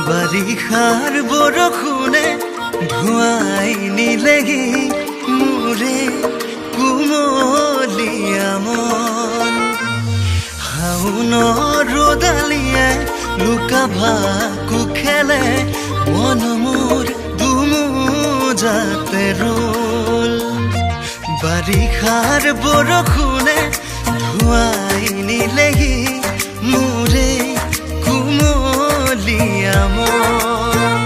বাৰিষাৰ বৰষুণে ধুৱাই নিলেহি মোৰে কুমলীয়া মন। শাওনৰ ৰ'দালিয়ে লুকা ভাকু খেলে মন মোৰ দুমোজাতে ৰ'ল। বাৰিষাৰ বৰষুণে ধুৱাই নিলেহি মোৰে কুমলীয়া মন।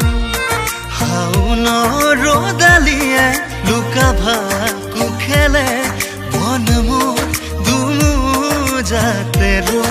শাওনৰ ৰ'দালিয়ে লুকা ভাকু খেলে মন মোৰ দুমোজাতে ৰ'ল।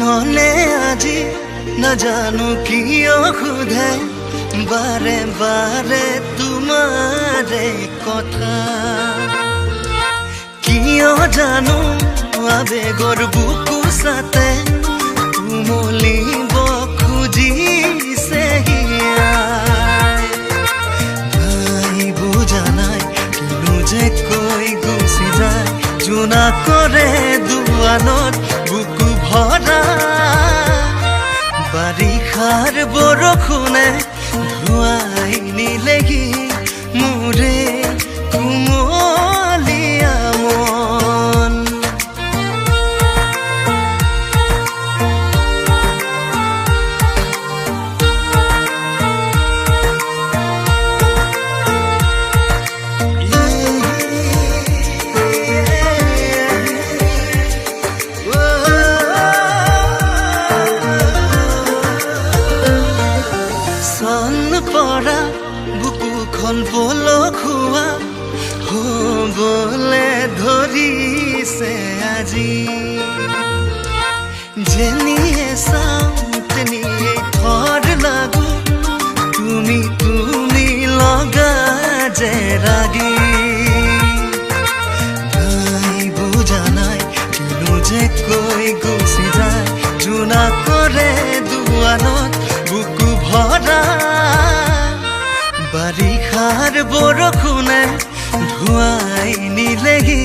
মনে আজি নাজানো কিয় সোধে বাৰে বাৰে তোমাৰে কথা। কিয় জানো আবেগৰ বুকু চাতে কুমলিব খুজিছে হিয়াই। নাই বুজা নাই কিনো যে কৈ গুচি যায় জোনা কৰে দুৱানত বুকু ভৰা। বাৰিষাৰ বৰষুণে ধুৱাই নিলেহি মোৰে কুমলীয়া মন। পৰা বুকুখন পলসুৱা হ'বলে ধৰিছে আজি। যেনিয়ে চাওঁ তেনিয়ে থৰ লাগো তুমি তুমি লগা যে ৰাগী। নাই বুজা নাই কিনো যে কৈ গুচি যায় জোনা কৰে দুৱানত বুকু ভৰা। বাৰিষাৰ বৰষুণে ধুৱাই নিলেহি